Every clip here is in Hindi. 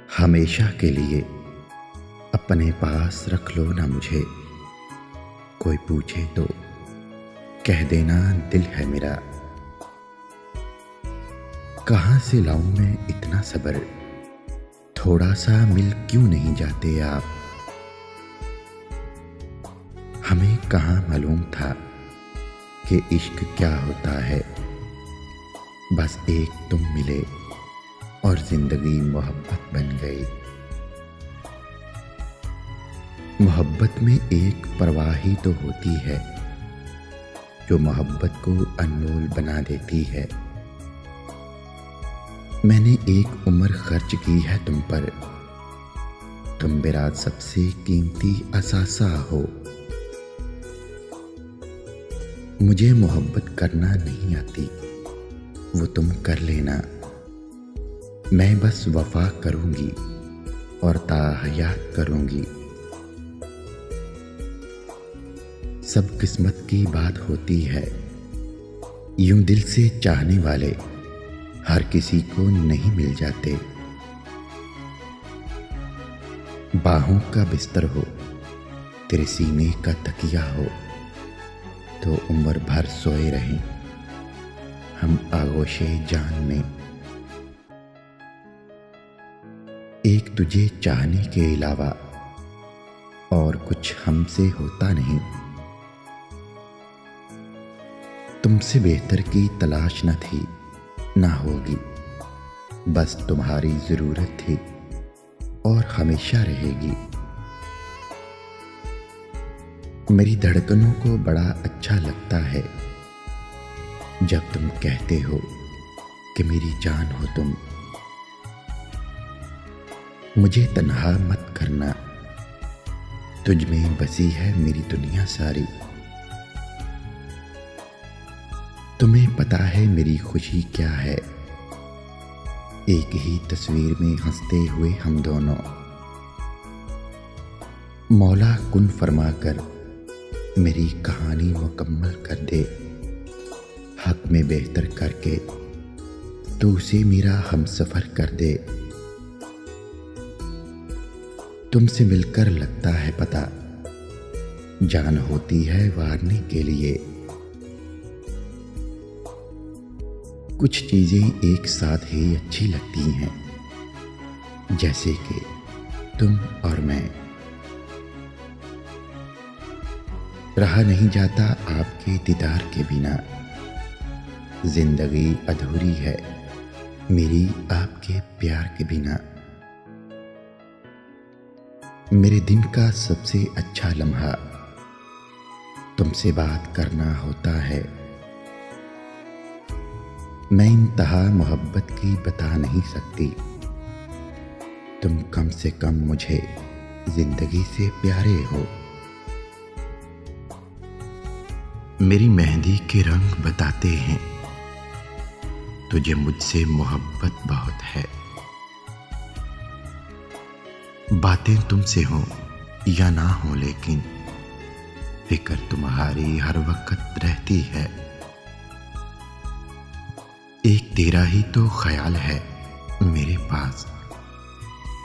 हमेशा के लिए अपने पास रख लो ना मुझे। कोई पूछे तो कह देना दिल है मेरा। कहाँ से लाऊं मैं इतना सब्र, थोड़ा सा मिल क्यों नहीं जाते आप। हमें कहाँ मालूम था कि इश्क क्या होता है। बस एक तुम मिले और जिंदगी मोहब्बत बन गई। मोहब्बत में एक परवाह ही तो होती है जो मोहब्बत को अनमोल बना देती है। मैंने एक उम्र खर्च की है तुम पर, तुम मेरा सबसे कीमती असासा हो। मुझे मोहब्बत करना नहीं आती, वो तुम कर लेना। मैं बस वफा करूंगी और ताहयात करूंगी। सब किस्मत की बात होती है, यूं दिल से चाहने वाले हर किसी को नहीं मिल जाते। बाहों का बिस्तर हो, तेरे सीने का तकिया हो, तो उम्र भर सोए रहें हम आगोशे जान में। एक तुझे चाहने के अलावा और कुछ हमसे होता नहीं। तुमसे बेहतर की तलाश न थी, ना होगी। बस तुम्हारी जरूरत थी और हमेशा रहेगी। मेरी धड़कनों को बड़ा अच्छा लगता है जब तुम कहते हो कि मेरी जान हो तुम। मुझे तन्हा मत करना, तुझ में बसी है मेरी दुनिया सारी। तुम्हें पता है मेरी खुशी क्या है, एक ही तस्वीर में हंसते हुए हम दोनों। मौला कुन फरमाकर मेरी कहानी मुकम्मल कर दे, हक में बेहतर करके तू उसे मेरा हमसफर कर दे। तुमसे मिलकर लगता है पता, जान होती है वारने के लिए। कुछ चीजें एक साथ ही अच्छी लगती हैं, जैसे कि तुम और मैं। रहा नहीं जाता आपके दीदार के बिना, जिंदगी अधूरी है मेरी आपके प्यार के बिना। मेरे दिन का सबसे अच्छा लम्हा तुमसे बात करना होता है। मैं इंतहा मोहब्बत की बता नहीं सकती, तुम कम से कम मुझे जिंदगी से प्यारे हो। मेरी मेहंदी के रंग बताते हैं तुझे मुझसे मोहब्बत बहुत है। बातें तुमसे हो या ना हो, लेकिन फिक्र तुम्हारी हर वक्त रहती है। एक तेरा ही तो ख्याल है मेरे पास,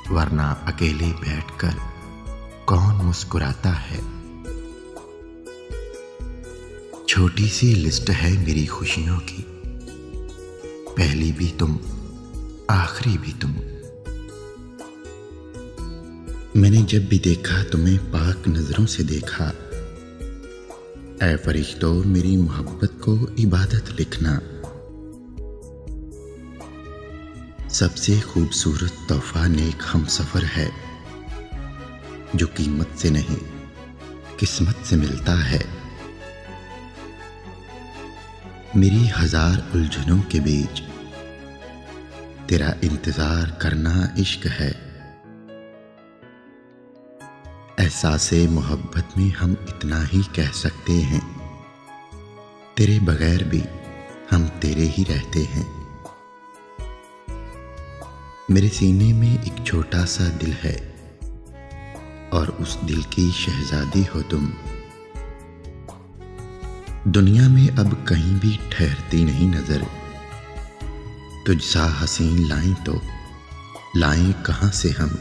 वरना अकेले बैठकर कौन मुस्कुराता है। छोटी सी लिस्ट है मेरी खुशियों की, पहली भी तुम आखिरी भी तुम। मैंने जब भी देखा तुम्हें पाक नजरों से देखा। ऐ फरिश्तों मेरी मोहब्बत को इबादत लिखना। सबसे खूबसूरत तोहफा नेक हमसफर है, जो कीमत से नहीं किस्मत से मिलता है। मेरी हजार उलझनों के बीच तेरा इंतजार करना इश्क है। एहसासे मोहब्बत में हम इतना ही कह सकते हैं, तेरे बगैर भी हम तेरे ही रहते हैं। मेरे सीने में एक छोटा सा दिल है और उस दिल की शहजादी हो तुम। दुनिया में अब कहीं भी ठहरती नहीं नजर, तुझ सा हसीन लाएं तो लाएं कहाँ से हम